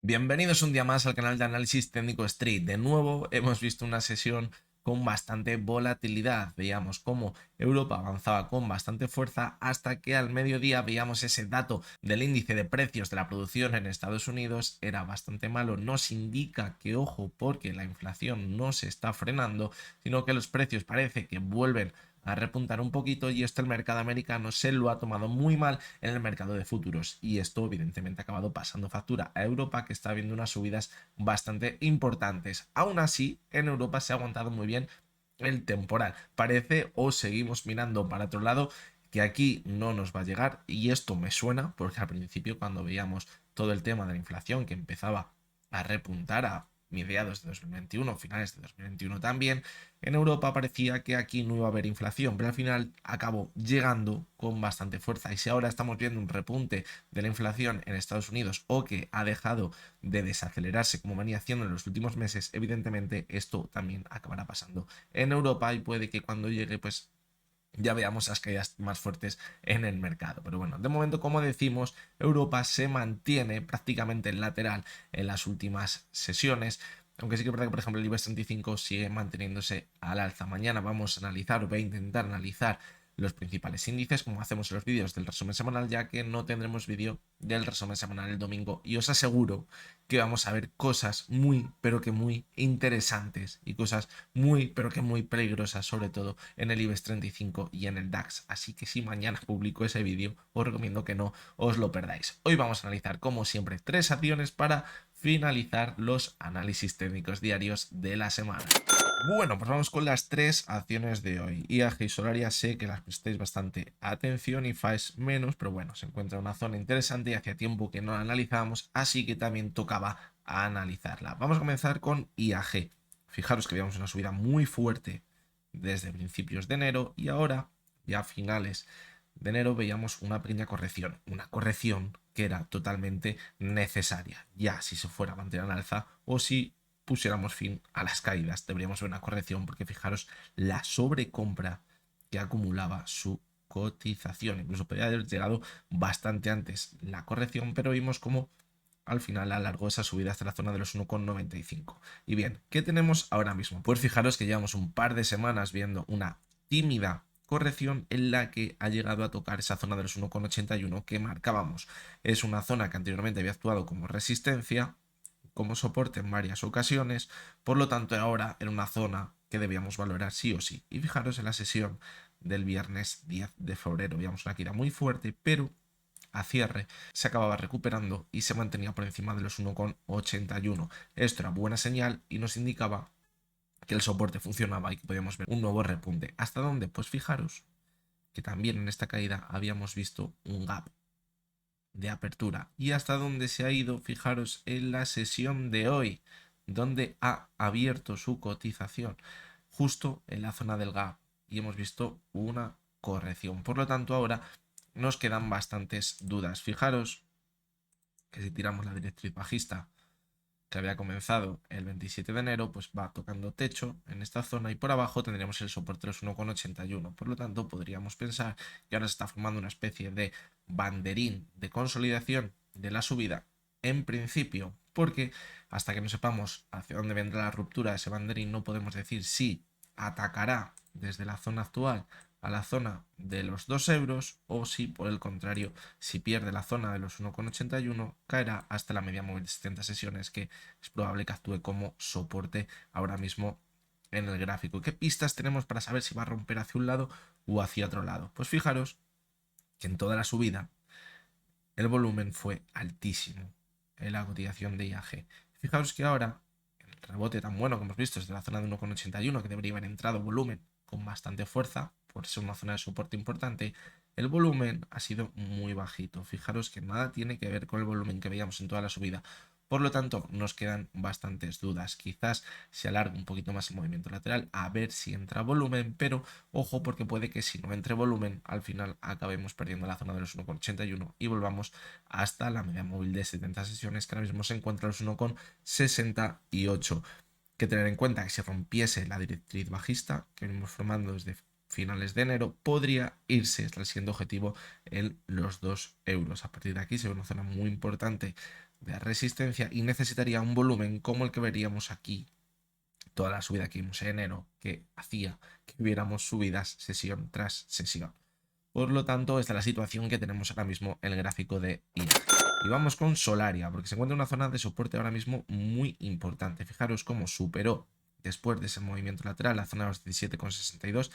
Bienvenidos un día más al canal de análisis técnico Street. De nuevo hemos visto una sesión con bastante volatilidad. Veíamos cómo Europa avanzaba con bastante fuerza hasta que al mediodía veíamos ese dato del índice de precios de la producción en Estados Unidos. Era bastante malo. Nos indica que, ojo, porque la inflación no se está frenando, sino que los precios parece que vuelven a repuntar un poquito, y esto el mercado americano se lo ha tomado muy mal en el mercado de futuros, y esto evidentemente ha acabado pasando factura a Europa, que está viendo unas subidas bastante importantes. Aún así, en Europa se ha aguantado muy bien el temporal. Parece, o seguimos mirando para otro lado, que aquí no nos va a llegar, y esto me suena porque al principio, cuando veíamos todo el tema de la inflación que empezaba a repuntar a mediados de 2021, finales de 2021 también, en Europa parecía que aquí no iba a haber inflación, pero al final acabó llegando con bastante fuerza. Y si ahora estamos viendo un repunte de la inflación en Estados Unidos, o que ha dejado de desacelerarse como venía haciendo en los últimos meses, evidentemente esto también acabará pasando en Europa, y puede que cuando llegue pues ya veamos las caídas más fuertes en el mercado. Pero bueno, de momento, como decimos, Europa se mantiene prácticamente lateral en las últimas sesiones. Aunque sí que es verdad que, por ejemplo, el IBEX 35 sigue manteniéndose al alza. Mañana vamos a analizar, o voy a intentar analizar, los principales índices, como hacemos en los vídeos del resumen semanal, ya que no tendremos vídeo del resumen semanal el domingo. Y os aseguro que vamos a ver cosas muy, pero que muy interesantes, y cosas muy, pero que muy peligrosas, sobre todo en el IBEX 35 y en el DAX. Así que si mañana publico ese vídeo, os recomiendo que no os lo perdáis. Hoy vamos a analizar, como siempre, tres acciones para finalizar los análisis técnicos diarios de la semana. Bueno, pues vamos con las tres acciones de hoy. IAG y Solaria, sé que las prestéis bastante atención y FAES menos, pero bueno, se encuentra en una zona interesante y hacía tiempo que no la analizábamos, así que también tocaba analizarla. Vamos a comenzar con IAG. Fijaros que habíamos una subida muy fuerte desde principios de enero, y ahora, ya a finales de enero, veíamos una corrección que era totalmente necesaria. Ya si se fuera a mantener al alza, o si pusiéramos fin a las caídas, deberíamos ver una corrección, porque fijaros la sobrecompra que acumulaba su cotización. Incluso podría haber llegado bastante antes la corrección, pero vimos como al final alargó esa subida hasta la zona de los 1,95. Y bien, ¿qué tenemos ahora mismo? Pues fijaros que llevamos un par de semanas viendo una tímida corrección en la que ha llegado a tocar esa zona de los 1,81 que marcábamos. Es una zona que anteriormente había actuado como resistencia, como soporte en varias ocasiones, por lo tanto ahora era una zona que debíamos valorar sí o sí. Y fijaros en la sesión del viernes 10 de febrero, veíamos una caída muy fuerte, pero a cierre se acababa recuperando y se mantenía por encima de los 1,81. Esto era buena señal y nos indicaba que el soporte funcionaba y que podíamos ver un nuevo repunte. ¿Hasta dónde? Pues fijaros que también en esta caída habíamos visto un gap de apertura. ¿Y hasta dónde se ha ido? Fijaros en la sesión de hoy, donde ha abierto su cotización justo en la zona del gap, y hemos visto una corrección. Por lo tanto, ahora nos quedan bastantes dudas. Fijaros que si tiramos la directriz bajista que había comenzado el 27 de enero, pues va tocando techo en esta zona, y por abajo tendríamos el soporte de los 1,81. Por lo tanto, podríamos pensar que ahora se está formando una especie de banderín de consolidación de la subida, en principio, porque hasta que no sepamos hacia dónde vendrá la ruptura de ese banderín, no podemos decir si atacará desde la zona actual a la zona de los 2 euros, o si por el contrario, si pierde la zona de los 1,81, caerá hasta la media móvil de 70 sesiones, que es probable que actúe como soporte ahora mismo en el gráfico. ¿Qué pistas tenemos para saber si va a romper hacia un lado o hacia otro lado? Pues fijaros que en toda la subida el volumen fue altísimo en la cotización de IAG. Fijaros que ahora el rebote tan bueno que hemos visto desde la zona de 1,81, que debería haber entrado volumen con bastante fuerza por ser una zona de soporte importante, el volumen ha sido muy bajito. Fijaros que nada tiene que ver con el volumen que veíamos en toda la subida. Por lo tanto, nos quedan bastantes dudas. Quizás se alargue un poquito más el movimiento lateral, a ver si entra volumen, pero ojo, porque puede que si no entre volumen, al final acabemos perdiendo la zona de los 1,81 y volvamos hasta la media móvil de 70 sesiones, que ahora mismo se encuentra en los 1,68. Que tener en cuenta que si rompiese la directriz bajista que venimos formando desde finales de enero, podría irse hasta el siguiente objetivo en los 2 euros. A partir de aquí se ve una zona muy importante de resistencia y necesitaría un volumen como el que veríamos aquí, toda la subida que vimos en enero, que hacía que hubiéramos subidas sesión tras sesión. Por lo tanto, esta es la situación que tenemos ahora mismo en el gráfico de IAG. Y vamos con Solaria, porque se encuentra en una zona de soporte ahora mismo muy importante. Fijaros cómo superó después de ese movimiento lateral la zona de los 17,62.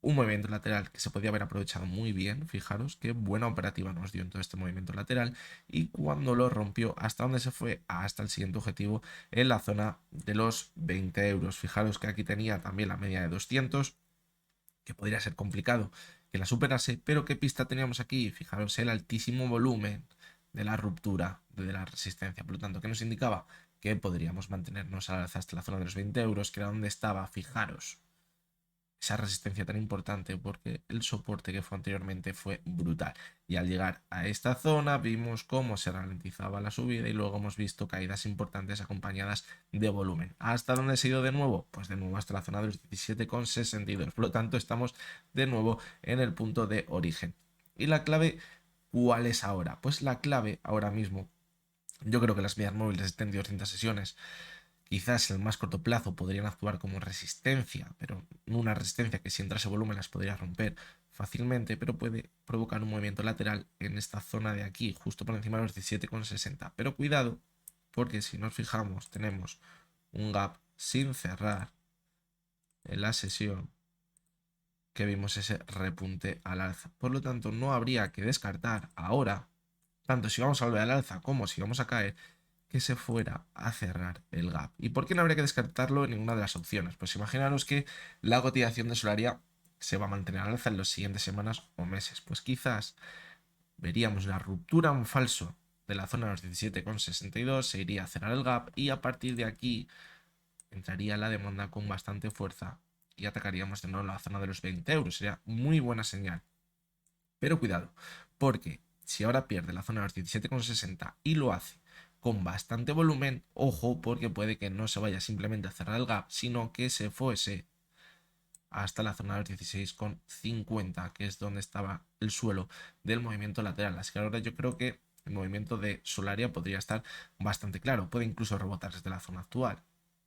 Un movimiento lateral que se podía haber aprovechado muy bien. Fijaros qué buena operativa nos dio en todo este movimiento lateral. Y cuando lo rompió, ¿hasta dónde se fue? Hasta el siguiente objetivo en la zona de los 20 euros. Fijaros que aquí tenía también la media de 200, que podría ser complicado que la superase, pero ¿qué pista teníamos aquí? Fijaros el altísimo volumen de la ruptura de la resistencia, por lo tanto, ¿qué nos indicaba? Que podríamos mantenernos al alza hasta la zona de los 20 euros, que era donde estaba, fijaros, esa resistencia tan importante, porque el soporte que fue anteriormente fue brutal. Y al llegar a esta zona vimos cómo se ralentizaba la subida y luego hemos visto caídas importantes acompañadas de volumen. ¿Hasta dónde se ha ido de nuevo? Pues de nuevo hasta la zona de los 17,62. Por lo tanto, estamos de nuevo en el punto de origen. ¿Y la clave cuál es ahora? Pues la clave ahora mismo, yo creo que las medias móviles estén de 200 sesiones. Quizás en el más corto plazo podrían actuar como resistencia, pero no una resistencia que si entrase volumen las podría romper fácilmente, pero puede provocar un movimiento lateral en esta zona de aquí, justo por encima de los 17,60. Pero cuidado, porque si nos fijamos, tenemos un gap sin cerrar en la sesión que vimos ese repunte al alza. Por lo tanto, no habría que descartar ahora, tanto si vamos a volver al alza como si vamos a caer, que se fuera a cerrar el gap. ¿Y por qué no habría que descartarlo en ninguna de las opciones? Pues imaginaros que la cotización de Solaria se va a mantener al alza en las siguientes semanas o meses. Pues quizás veríamos la ruptura en falso de la zona de los 17,62, se iría a cerrar el gap y a partir de aquí entraría la demanda con bastante fuerza y atacaríamos de nuevo la zona de los 20 euros. Sería muy buena señal. Pero cuidado, porque si ahora pierde la zona de los 17,60 y lo hace con bastante volumen, ojo, porque puede que no se vaya simplemente a cerrar el gap, sino que se fuese hasta la zona de los 16,50, que es donde estaba el suelo del movimiento lateral. Así que ahora yo creo que el movimiento de Solaria podría estar bastante claro. Puede incluso rebotar desde la zona actual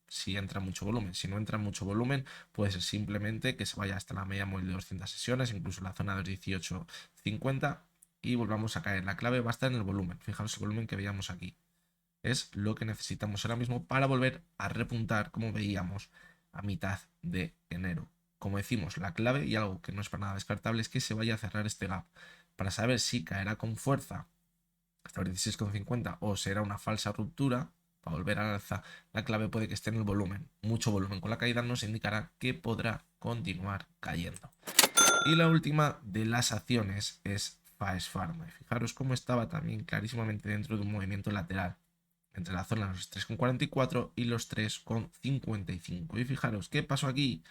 si entra mucho volumen. Si no entra mucho volumen, puede ser simplemente que se vaya hasta la media móvil de 200 sesiones, incluso la zona de 18,50 y volvamos a caer. La clave va a estar en el volumen. Fijaros el volumen que veíamos aquí. Es lo que necesitamos ahora mismo para volver a repuntar, como veíamos a mitad de enero. Como decimos, la clave y algo que no es para nada descartable es que se vaya a cerrar este gap para saber si caerá con fuerza hasta los 16,50 o será una falsa ruptura para volver al alza. La clave puede que esté en el volumen. Mucho volumen con la caída nos indicará que podrá continuar cayendo. Y la última de las acciones es Faes Farma. Fijaros cómo estaba también clarísimamente dentro de un movimiento lateral entre la zona de los 3,44 y los 3,55. Y fijaros, ¿qué pasó aquí?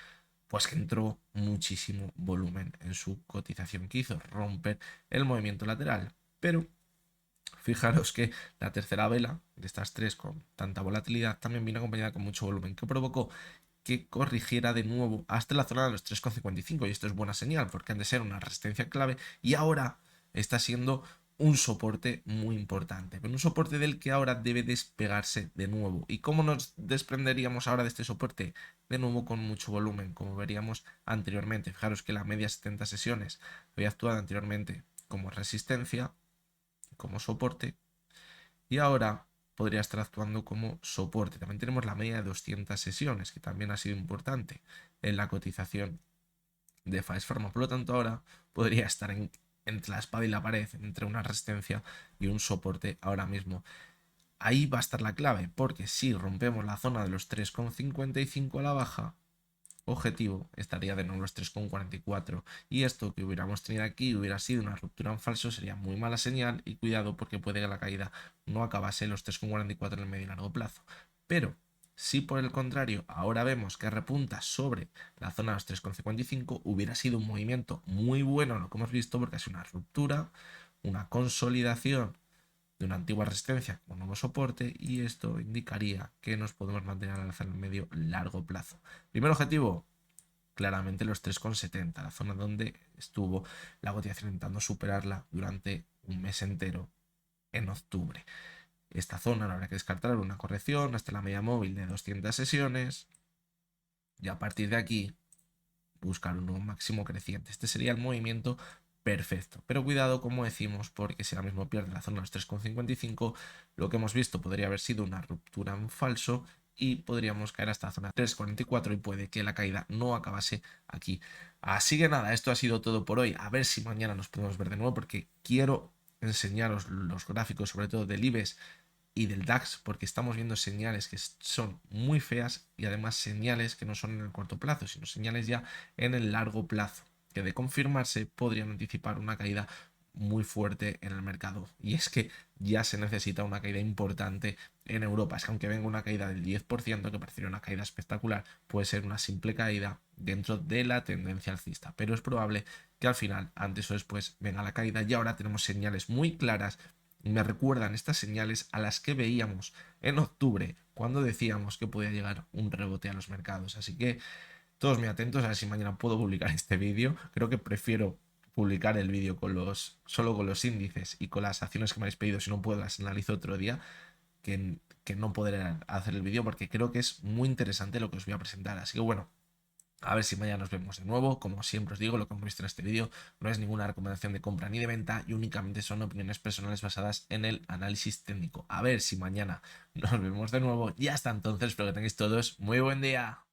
Pues que entró muchísimo volumen en su cotización, que hizo romper el movimiento lateral. Pero fijaros que la tercera vela de estas tres con tanta volatilidad también vino acompañada con mucho volumen, que provocó que corrigiera de nuevo hasta la zona de los 3,55. Y esto es buena señal porque han de ser una resistencia clave y ahora está siendo un soporte muy importante, pero un soporte del que ahora debe despegarse de nuevo. ¿Y cómo nos desprenderíamos ahora de este soporte? De nuevo con mucho volumen, como veríamos anteriormente. Fijaros que la media 70 sesiones había actuado anteriormente como resistencia, como soporte, y ahora podría estar actuando como soporte. También tenemos la media de 200 sesiones, que también ha sido importante en la cotización de Faes Farma. Por lo tanto, ahora podría estar entre la espada y la pared, entre una resistencia y un soporte ahora mismo. Ahí va a estar la clave, porque si rompemos la zona de los 3,55 a la baja, objetivo estaría de nuevo los 3,44 y esto que hubiéramos tenido aquí hubiera sido una ruptura en falso, sería muy mala señal y cuidado porque puede que la caída no acabase en los 3,44 en el medio y largo plazo. Pero si por el contrario ahora vemos que repunta sobre la zona de los 3,55, hubiera sido un movimiento muy bueno lo que hemos visto porque es una ruptura, una consolidación de una antigua resistencia como nuevo soporte y esto indicaría que nos podemos mantener al alza en el medio largo plazo. Primer objetivo, claramente los 3,70, la zona donde estuvo la cotización intentando superarla durante un mes entero en octubre. esta zona no habrá que descartar una corrección hasta la media móvil de 200 sesiones y a partir de aquí buscar un nuevo máximo creciente. Este sería el movimiento perfecto. Pero cuidado, como decimos, porque si ahora mismo pierde la zona de los 3,55, lo que hemos visto podría haber sido una ruptura en falso y podríamos caer hasta la zona 3,44 y puede que la caída no acabase aquí. Así que nada, esto ha sido todo por hoy. A ver si mañana nos podemos ver de nuevo porque quiero enseñaros los gráficos, sobre todo del IBEX y del DAX, porque estamos viendo señales que son muy feas y además señales que no son en el corto plazo, sino señales ya en el largo plazo, que de confirmarse podrían anticipar una caída muy fuerte en el mercado. Y es que ya se necesita una caída importante en Europa. Es que aunque venga una caída del 10%, que parecería una caída espectacular, puede ser una simple caída dentro de la tendencia alcista. Pero es probable que al final, antes o después, venga la caída y ahora tenemos señales muy claras. Me recuerdan estas señales a las que veíamos en octubre cuando decíamos que podía llegar un rebote a los mercados. Así que todos muy atentos a ver si mañana puedo publicar este vídeo. Creo que prefiero publicar el vídeo solo con los índices y con las acciones que me habéis pedido, si no puedo las analizo otro día, que no poder hacer el vídeo porque creo que es muy interesante lo que os voy a presentar. Así que bueno, a ver si mañana nos vemos de nuevo. Como siempre os digo, lo que hemos visto en este vídeo no es ninguna recomendación de compra ni de venta y únicamente son opiniones personales basadas en el análisis técnico. A ver si mañana nos vemos de nuevo y hasta entonces espero que tengáis todos muy buen día.